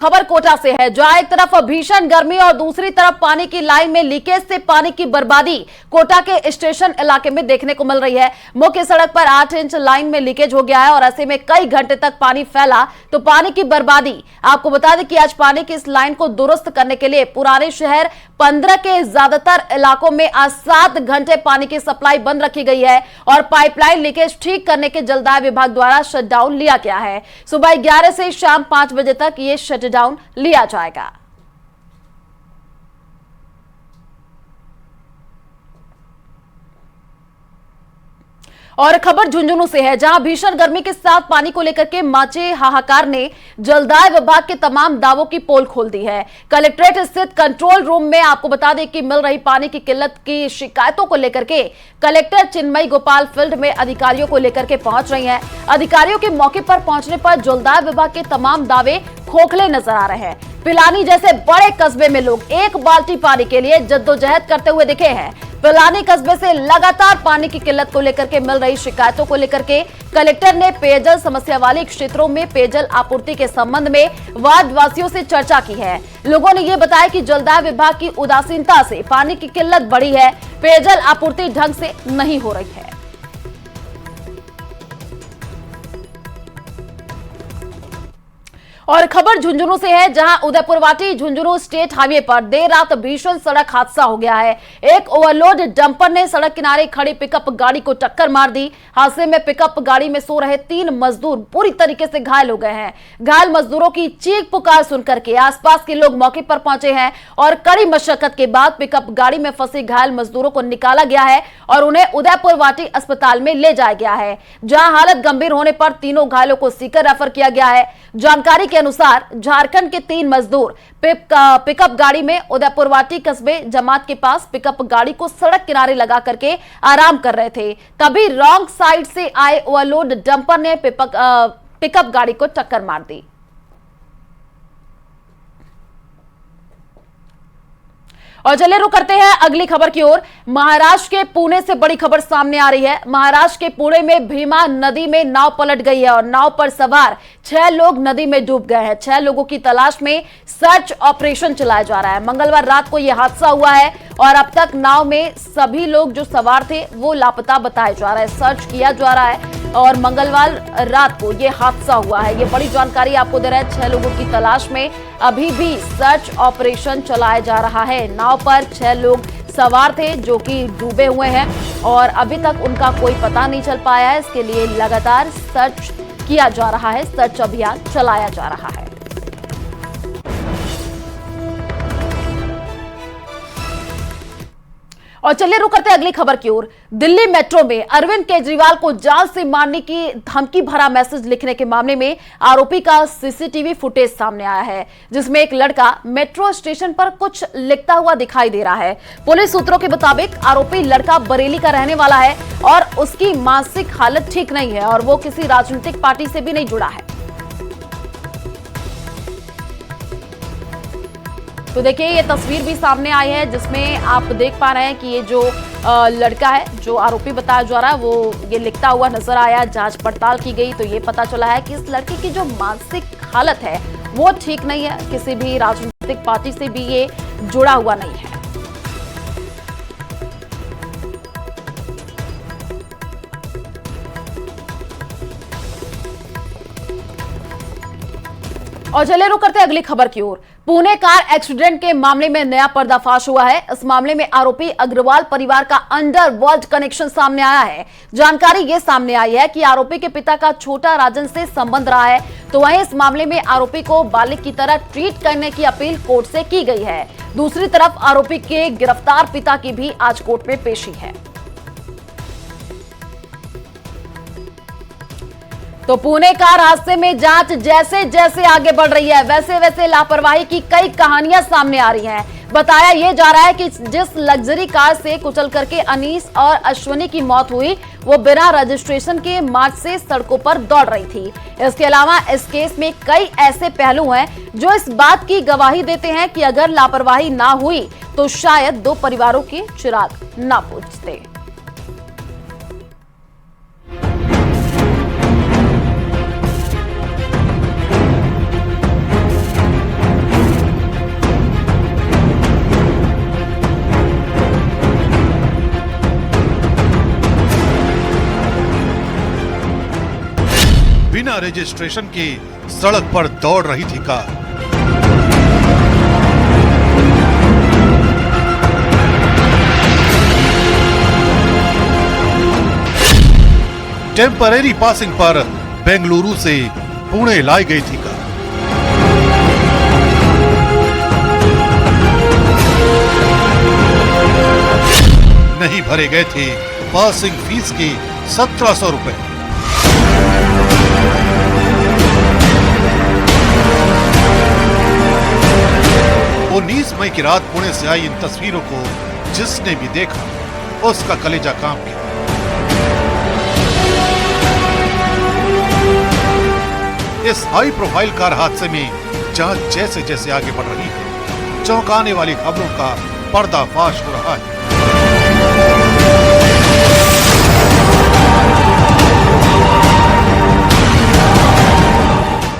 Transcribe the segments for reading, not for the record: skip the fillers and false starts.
खबर कोटा से है, जहां एक तरफ भीषण गर्मी और दूसरी तरफ पानी की लाइन में लीकेज से पानी की बर्बादी कोटा के स्टेशन इलाके में देखने को मिल रही है। मुख्य सड़क पर 8 इंच लाइन में लीकेज हो गया है और ऐसे में कई घंटे तक पानी फैला तो पानी की बर्बादी। आपको बता दें कि आज पानी की इस लाइन को दुरुस्त करने के लिए पुराने शहर 15 के ज्यादातर इलाकों में आज 7 घंटे पानी की सप्लाई बंद रखी गई है और पाइपलाइन लीकेज ठीक करने के जलदाय विभाग द्वारा शटडाउन लिया गया है। सुबह 11 से शाम 5 बजे तक ये शटडाउन लिया जाएगा। और खबर झुंझुनू से है, जहां भीषण गर्मी के साथ पानी को लेकर के मचे हाहाकार ने जलदाय विभाग के तमाम दावों की पोल खोल दी है। कलेक्ट्रेट स्थित कंट्रोल रूम में आपको बता दें कि मिल रही पानी की किल्लत की शिकायतों को लेकर के कलेक्टर चिन्मयी गोपाल फील्ड में अधिकारियों को लेकर के पहुंच रही हैं। अधिकारियों के मौके पर पहुंचने पर जलदाय विभाग के तमाम दावे खोखले नजर आ रहे हैं। पिलानी जैसे बड़े कस्बे में लोग एक बाल्टी पानी के लिए जद्दोजहद करते हुए दिखे हैं। पिलानी कस्बे से लगातार पानी की किल्लत को लेकर के मिल रही शिकायतों को लेकर के कलेक्टर ने पेयजल समस्या वाले क्षेत्रों में पेयजल आपूर्ति के संबंध में वार्ड वासियों से चर्चा की है। लोगों ने ये बताया कि जलदाय विभाग की उदासीनता से पानी की किल्लत बढ़ी है, पेयजल आपूर्ति ढंग से नहीं हो रही है। और खबर झुंझुनू से है, जहां उदयपुरवाटी झुंझुनू स्टेट हाईवे पर देर रात भीषण सड़क हादसा हो गया है। एक ओवरलोड डंपर ने सड़क किनारे खड़ी पिकअप गाड़ी को टक्कर मार दी। हादसे में पिकअप गाड़ी में सो रहे 3 मजदूर बुरी तरीके से घायल हो गए हैं। घायल मजदूरों की चीख पुकार सुनकर के आसपास के लोग मौके पर पहुंचे हैं और कड़ी मशक्कत के बाद पिकअप गाड़ी में फंसे घायल मजदूरों को निकाला गया है और उन्हें उदयपुरवाटी अस्पताल में ले जाया गया है, जहां हालत गंभीर होने पर तीनों घायलों को सीकर रेफर किया गया है। जानकारी के अनुसार झारखंड के 3 मजदूर पिकअप गाड़ी में उदयपुरवाटी कस्बे जमात के पास पिकअप गाड़ी को सड़क किनारे लगा करके आराम कर रहे थे। तभी रॉन्ग साइड से आए ओवरलोड डंपर ने पिकअप गाड़ी को टक्कर मार दी। और चलिए रुक करते हैं अगली खबर की ओर। महाराष्ट्र के पुणे से बड़ी खबर सामने आ रही है। महाराष्ट्र के पुणे में भीमा नदी में नाव पलट गई है और नाव पर सवार 6 लोग नदी में डूब गए हैं। 6 लोगों की तलाश में सर्च ऑपरेशन चलाया जा रहा है। मंगलवार रात को यह हादसा हुआ है और अब तक नाव में सभी लोग जो सवार थे वो लापता बताए जा रहे हैं। सर्च किया जा रहा है और मंगलवार रात को यह हादसा हुआ है। ये बड़ी जानकारी आपको दे रहे हैं। 6 लोगों की तलाश में अभी भी सर्च ऑपरेशन चलाया जा रहा है। नाव पर 6 लोग सवार थे जो कि डूबे हुए हैं और अभी तक उनका कोई पता नहीं चल पाया है। इसके लिए लगातार सर्च किया जा रहा है, सर्च अभियान चलाया जा रहा है। और चलिए रुक करते हैं अगली खबर की ओर। दिल्ली मेट्रो में अरविंद केजरीवाल को जान से मारने की धमकी भरा मैसेज लिखने के मामले में आरोपी का सीसीटीवी फुटेज सामने आया है, जिसमें एक लड़का मेट्रो स्टेशन पर कुछ लिखता हुआ दिखाई दे रहा है। पुलिस सूत्रों के मुताबिक आरोपी लड़का बरेली का रहने वाला है और उसकी मानसिक हालत ठीक नहीं है और वो किसी राजनीतिक पार्टी से भी नहीं जुड़ा है। तो देखिए ये तस्वीर भी सामने आई है, जिसमें आप देख पा रहे हैं कि ये जो लड़का है, जो आरोपी बताया जा रहा है, वो ये लिखता हुआ नजर आया। जांच पड़ताल की गई तो ये पता चला है कि इस लड़के की जो मानसिक हालत है वो ठीक नहीं है, किसी भी राजनीतिक पार्टी से भी ये जुड़ा हुआ नहीं है। और चलिए रुक करते हैं अगली खबर की ओर। पुणे कार एक्सीडेंट के मामले में नया पर्दाफाश हुआ है। इस मामले में आरोपी अग्रवाल परिवार का अंडरवर्ल्ड कनेक्शन सामने आया है। जानकारी ये सामने आई है कि आरोपी के पिता का छोटा राजन से संबंध रहा है, तो वहीं इस मामले में आरोपी को बालिग की तरह ट्रीट करने की अपील कोर्ट से की गई है। दूसरी तरफ आरोपी के गिरफ्तार पिता की भी आज कोर्ट में पेशी है। तो पुणे कार हादसे में जांच जैसे जैसे आगे बढ़ रही है, वैसे वैसे लापरवाही की कई कहानियां सामने आ रही हैं। बताया यह जा रहा है कि जिस लग्जरी कार से कुचल करके अनीस और अश्वनी की मौत हुई, वो बिना रजिस्ट्रेशन के मार्च से सड़कों पर दौड़ रही थी। इसके अलावा इस केस में कई ऐसे पहलू हैं जो इस बात की गवाही देते हैं कि अगर लापरवाही ना हुई तो शायद 2 परिवारों के चिराग ना बुझते। बिना रजिस्ट्रेशन के सड़क पर दौड़ रही थी कार। टेम्परेरी पासिंग पर बेंगलुरु से पुणे लाई गई थी कार। नहीं भरे गए थे पासिंग फीस के 1700 रुपए। उन्नीस मई की रात पुणे से आई इन तस्वीरों को जिसने भी देखा उसका कलेजा कांप गया। इस हाई प्रोफाइल कार हादसे में जांच जैसे जैसे आगे बढ़ रही है, चौंकाने वाली खबरों का पर्दाफाश हो रहा है।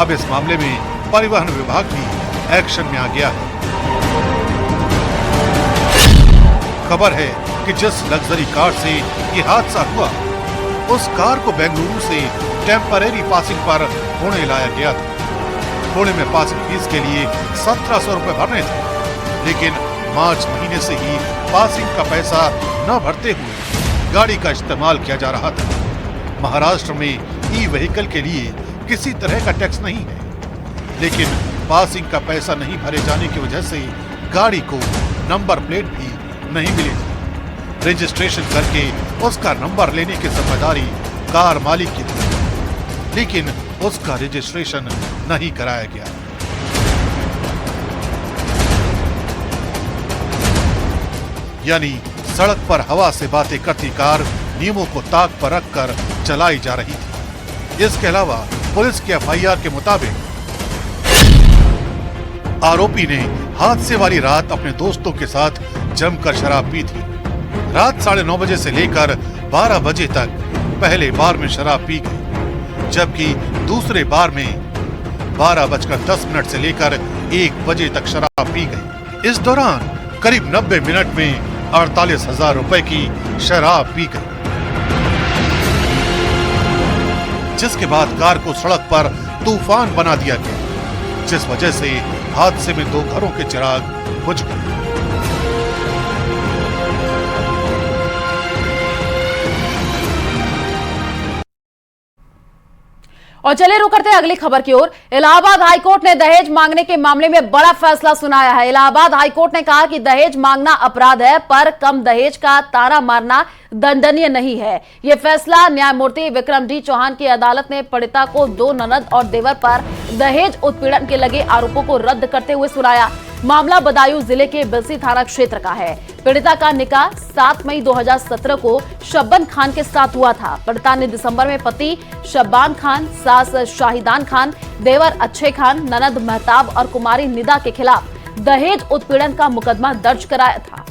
अब इस मामले में परिवहन विभाग भी एक्शन में आ गया है। खबर है कि जिस लग्जरी कार से ये हादसा हुआ, उस कार को बेंगलुरु से टेम्परेरी पासिंग पर पुणे लाया गया था। पुणे में पासिंग फीस के लिए 1700 रुपए भरने थे, लेकिन मार्च महीने से ही पासिंग का पैसा न भरते हुए गाड़ी का इस्तेमाल किया जा रहा था। महाराष्ट्र में ई व्हीकल के लिए किसी तरह का टैक्स नहीं है, लेकिन पासिंग का पैसा नहीं भरे जाने की वजह से गाड़ी को नंबर प्लेट भी नहीं मिली थी। रजिस्ट्रेशन करके उसका नंबर लेने की जिम्मेदारी कार मालिक की थी, लेकिन उसका रजिस्ट्रेशन नहीं कराया गया। यानी सड़क पर हवा से बातें करती कार नियमों को ताक पर रखकर चलाई जा रही थी। इसके अलावा पुलिस के एफआईआर के मुताबिक आरोपी ने हादसे वाली रात अपने दोस्तों के साथ जमकर शराब पी थी। रात 9:30 बजे से लेकर 12 बजे तक पहले बार में शराब पी गई, जबकि दूसरे बार में 12:10 से लेकर 1 बजे तक शराब पी गई। इस दौरान करीब 90 मिनट में 48,000 रुपए की शराब पी गई, जिसके बाद कार को सड़क पर तूफान बना दिया गया, जिस वजह से हादसे में 2 घरों के चिराग बुझ गए। और चलिए रुक करते हैं अगली खबर की ओर। इलाहाबाद हाईकोर्ट ने दहेज मांगने के मामले में बड़ा फैसला सुनाया है। इलाहाबाद हाईकोर्ट ने कहा कि दहेज मांगना अपराध है, पर कम दहेज का ताना मारना दंडनीय नहीं है। यह फैसला न्यायमूर्ति विक्रम डी चौहान की अदालत ने पीड़िता को 2 ननद और देवर पर दहेज उत्पीड़न के लगे आरोपों को रद्द करते हुए सुनाया। मामला बदायूं जिले के बिलसी थाना क्षेत्र का है। पीड़िता का निकाह 7 मई 2017 को शब्बन खान के साथ हुआ था। पीड़िता ने दिसंबर में पति शब्बान खान, सास शाहिदान खान, देवर अच्छे खान, ननद महताब और कुमारी निदा के खिलाफ दहेज उत्पीड़न का मुकदमा दर्ज कराया था।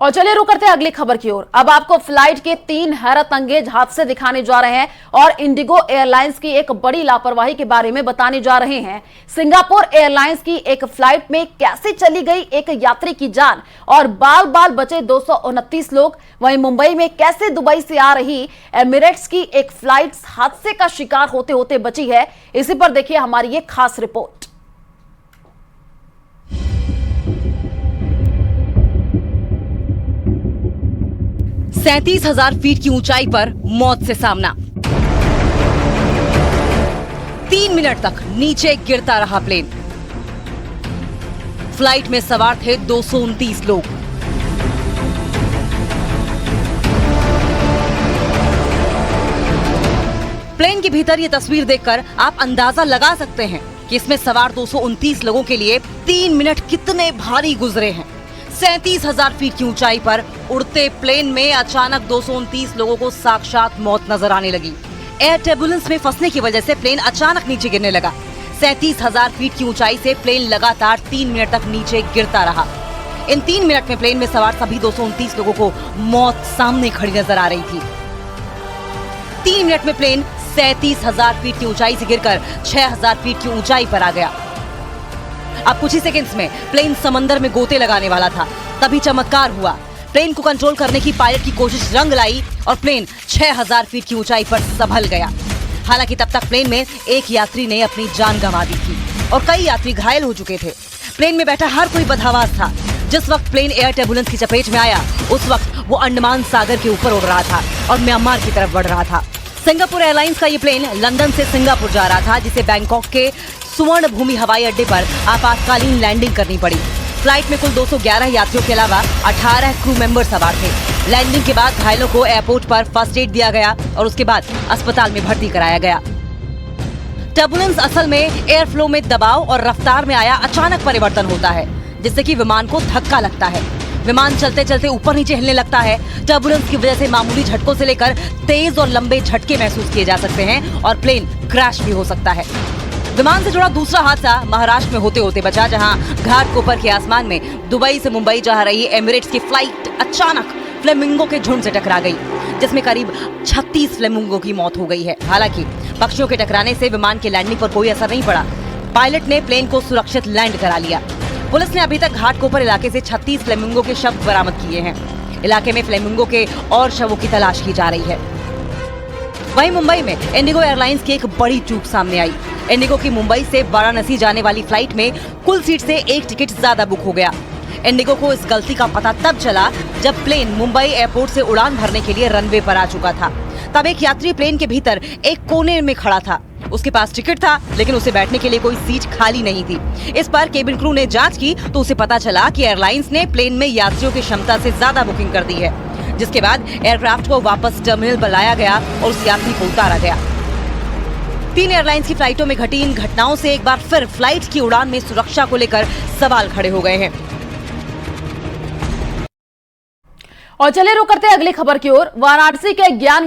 और चलिए रुक करते हैं अगली खबर की ओर। अब आपको फ्लाइट के 3 हैरत अंगेज हादसे दिखाने जा रहे हैं और इंडिगो एयरलाइंस की एक बड़ी लापरवाही के बारे में बताने जा रहे हैं। सिंगापुर एयरलाइंस की एक फ्लाइट में कैसे चली गई एक यात्री की जान और बाल बाल बचे 229 लोग। वहीं मुंबई में कैसे दुबई से आ रही एमिरेट्स की एक फ्लाइट हादसे का शिकार होते होते बची है। इसी पर देखिए हमारी ये खास रिपोर्ट। 37,000 फीट की ऊंचाई पर मौत से सामना। 3 मिनट तक नीचे गिरता रहा प्लेन। फ्लाइट में सवार थे 229 लोग। प्लेन के भीतर ये तस्वीर देखकर आप अंदाजा लगा सकते हैं कि इसमें सवार 229 लोगों के लिए 3 मिनट कितने भारी गुजरे हैं। 37,000 फीट की ऊंचाई पर उड़ते प्लेन में अचानक 229 लोगों को साक्षात मौत नजर आने लगी। एयर टर्बुलेंस में फंसने की वजह से प्लेन अचानक नीचे गिरने लगा। 37,000 फीट की ऊंचाई से प्लेन लगातार 3 मिनट तक नीचे गिरता रहा। इन 3 मिनट में प्लेन में सवार सभी 229 लोगों को मौत सामने खड़ी नजर आ रही थी। 3 मिनट में प्लेन 37,000 फीट की ऊंचाई से गिरकर 6,000 फीट की ऊंचाई पर आ गया। अब कुछ ही सेकंड्स में प्लेन समंदर में गोते लगाने वाला था। तभी चमत्कार हुआ। प्लेन को कंट्रोल करने की पायलट की कोशिश रंग लाई और प्लेन 6000 फीट की ऊंचाई पर संभल गया। हालांकि तब तक प्लेन में एक यात्री ने अपनी जान गंवा दी थी और कई यात्री घायल हो चुके थे। प्लेन में बैठा हर कोई बदहवास था। जिस वक्त प्लेन एयर टर्बुलेंस की चपेट में आया, उस वक्त वो अंडमान सागर के ऊपर उड़ रहा था और म्यांमार की तरफ बढ़ रहा था। सिंगापुर एयरलाइंस का ये प्लेन लंदन से सिंगापुर जा रहा था, जिसे बैंकॉक के सुवर्ण भूमि हवाई अड्डे पर आपातकालीन लैंडिंग करनी पड़ी। फ्लाइट में कुल 211 यात्रियों के अलावा 18 क्रू मेंबर सवार थे। लैंडिंग के बाद घायलों को एयरपोर्ट पर फर्स्ट एड दिया गया और उसके बाद अस्पताल में भर्ती कराया गया। टर्बुलेंस असल में एयर फ्लो में दबाव और रफ्तार में आया अचानक परिवर्तन होता है, जिससे कि विमान को धक्का लगता है। विमान चलते चलते ऊपर नीचे हिलने लगता है। टर्बुलेंस की वजह से मामूली झटकों से लेकर तेज और लंबे झटके महसूस किए जा सकते हैं और प्लेन क्रैश भी हो सकता है। विमान से जुड़ा दूसरा हादसा महाराष्ट्र में होते होते बचा, जहां घाटकोपर के आसमान में दुबई से मुंबई जा रही एमिरेट्स की फ्लाइट अचानक फ्लेमिंगो के झुंड से टकरा गई, जिसमें करीब 36 फ्लेमिंगो की मौत हो गई है। हालांकि पक्षियों के टकराने से विमान की लैंडिंग पर कोई असर नहीं पड़ा। पायलट ने प्लेन को सुरक्षित लैंड करा लिया। पुलिस ने अभी तक घाटकोपर इलाके से 36 फ्लेमिंगो के शव बरामद किए हैं। इलाके में फ्लेमिंगो के और शवों की तलाश की जा रही है। वहीं मुंबई में इंडिगो एयरलाइंस की एक बड़ी चूक सामने आई। इंडिगो की मुंबई से वाराणसी जाने वाली फ्लाइट में कुल सीट से एक टिकट ज्यादा बुक हो गया। इंडिगो को इस गलती का पता तब चला जब प्लेन मुंबई एयरपोर्ट से उड़ान भरने के लिए रनवे पर आ चुका था। तब एक यात्री प्लेन के भीतर एक कोने में खड़ा था। उसके पास टिकट था, लेकिन उसे बैठने के लिए कोई सीट खाली नहीं थी। इस पर केबिन क्रू ने जांच की तो उसे पता चला कि एयरलाइंस ने प्लेन में यात्रियों की क्षमता से ज्यादा बुकिंग कर दी है, जिसके बाद एयरक्राफ्ट को वापस टर्मिनल पर लाया गया और उस यात्री को उतारा गया। 3 एयरलाइंस की फ्लाइटों में घटी इन घटनाओं से एक बार फिर फ्लाइट की उड़ान में सुरक्षा को लेकर सवाल खड़े हो गए हैं। और चले रुक करते हैं अगली खबर की ओर। वाराणसी के ज्ञान